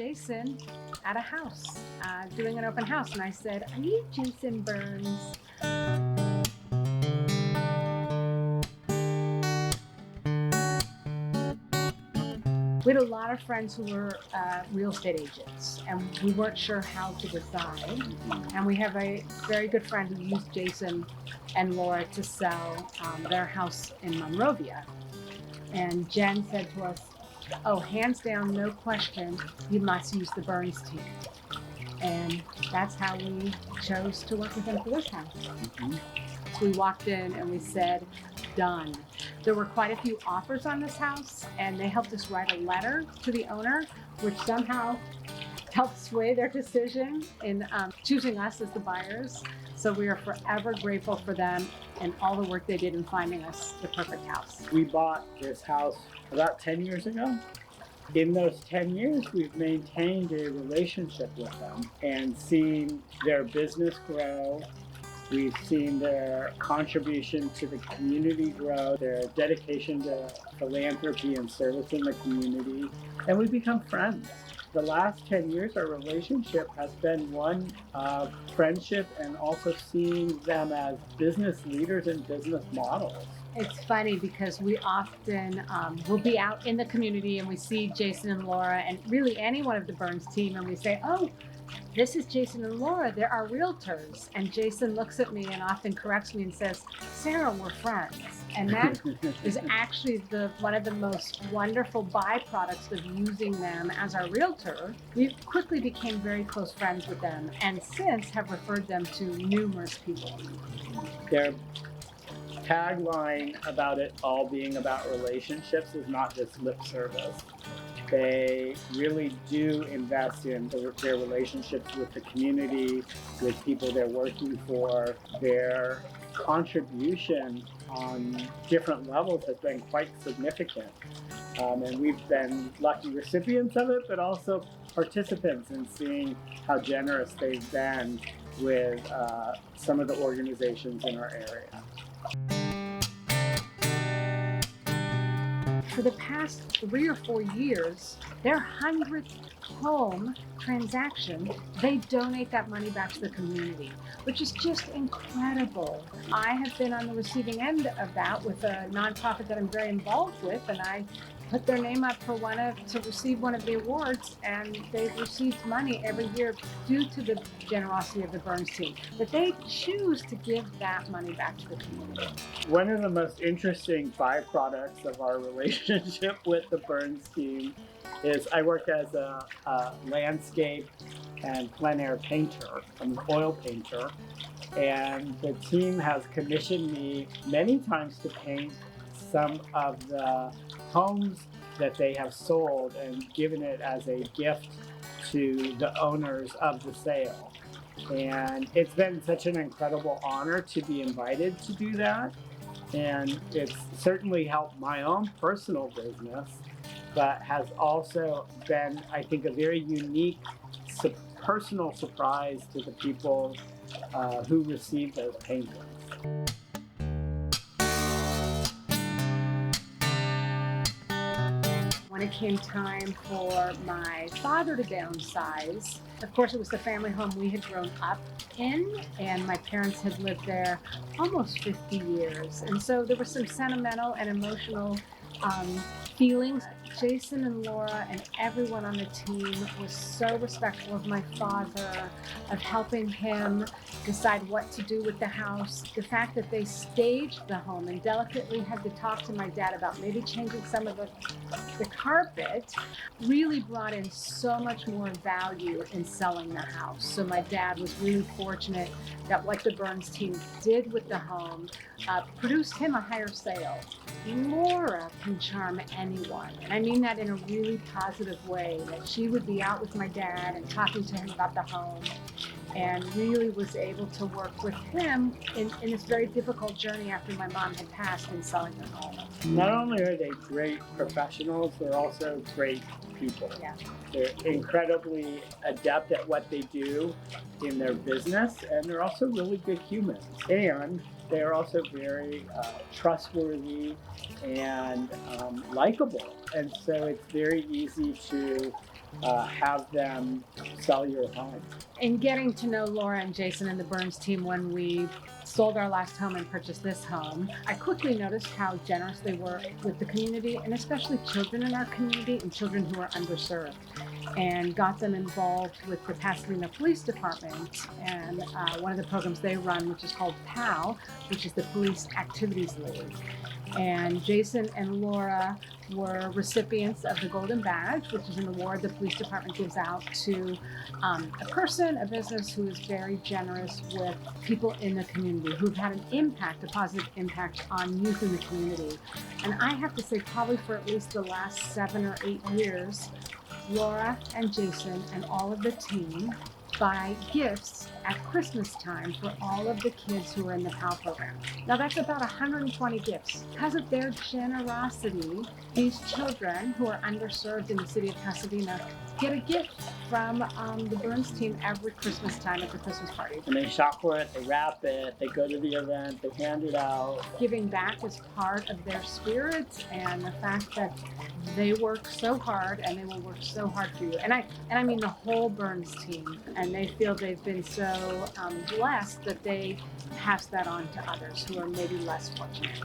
Jason at a house, doing an open house. And I said, "Are you Jason Berns?" We had a lot of friends who were real estate agents, and we weren't sure how to decide. And we have a very good friend who used Jason and Laura to sell their house in Monrovia. And Jen said to us, "Oh, hands down, no question, you must use the Berns Team." And that's how we chose to work with them for this house. We walked in and we said, done. There were quite a few offers on this house, and they helped us write a letter to the owner, which somehow helped sway their decision in choosing us as the buyers. So we are forever grateful for them and all the work they did in finding us the perfect house. We bought this house about 10 years ago. In those 10 years, we've maintained a relationship with them and seen their business grow. We've seen their contribution to the community grow, their dedication to philanthropy and service in the community, and we've become friends. The last 10 years, our relationship has been one of friendship and also seeing them as business leaders and business models. It's funny because we often will be out in the community and we see Jason and Laura and really any one of the Berns team, and we say, "Oh, this is Jason and Laura, they're our realtors." And Jason looks at me and often corrects me and says, "Sarah, we're friends." And that is actually one of the most wonderful byproducts of using them as our realtor. We quickly became very close friends with them and since have referred them to numerous people. Their tagline about it all being about relationships is not just lip service. They really do invest in their relationships with the community, with people they're working for. Their contribution on different levels has been quite significant. And we've been lucky recipients of it, but also participants in seeing how generous they've been with some of the organizations in our area. For the past 3 or 4 years, their 100th home transaction, they donate that money back to the community, which is just incredible. I have been on the receiving end of that with a nonprofit that I'm very involved with, and I put their name up for to receive one of the awards, and they've received money every year due to the generosity of the Berns team. But they choose to give that money back to the community. One of the most interesting byproducts of our relationship with the Berns team is I work as a landscape and plein air painter. I'm an oil painter, and the team has commissioned me many times to paint some of the homes that they have sold and given it as a gift to the owners of the sale. And it's been such an incredible honor to be invited to do that. And it's certainly helped my own personal business, but has also been, I think, a very unique personal surprise to the people who receive those paintings. When it came time for my father to downsize, of course it was the family home we had grown up in, and my parents had lived there almost 50 years. And so there were some sentimental and emotional feelings. Jason and Laura and everyone on the team was so respectful of my father, of helping him decide what to do with the house. The fact that they staged the home and delicately had to talk to my dad about maybe changing some of the carpet really brought in so much more value in selling the house. So my dad was really fortunate that what the Berns team did with the home produced him a higher sale. Laura can charm anyone, and I mean that in a really positive way, that she would be out with my dad and talking to him about the home, and really was able to work with him in this very difficult journey after my mom had passed in selling their home. Not only are they great professionals, they're also great people. Yeah. They're incredibly adept at what they do in their business, and they're also really good humans. And they're also very trustworthy and likable. And so it's very easy to have them sell your home. In getting to know Laura and Jason and the Berns team when we sold our last home and purchased this home, I quickly noticed how generous they were with the community, and especially children in our community and children who are underserved, and got them involved with the Pasadena Police Department and one of the programs they run, which is called PAL, which is the Police Activities League. And Jason and Laura were recipients of the Golden Badge, which is an award the police department gives out to a person, a business who is very generous with people in the community, who've had an impact, a positive impact on youth in the community. And I have to say, probably for at least the last 7 or 8 years, Laura and Jason and all of the team buy gifts at Christmas time for all of the kids who are in the PAL program. Now that's about 120 gifts. Because of their generosity, these children who are underserved in the city of Pasadena get a gift from the Berns team every Christmas time at the Christmas party. And they shop for it, they wrap it, they go to the event, they hand it out. Giving back is part of their spirit, and the fact that they work so hard and they will work so hard for you. And I mean the whole Berns team, and they feel they've been so blessed that they pass that on to others who are maybe less fortunate.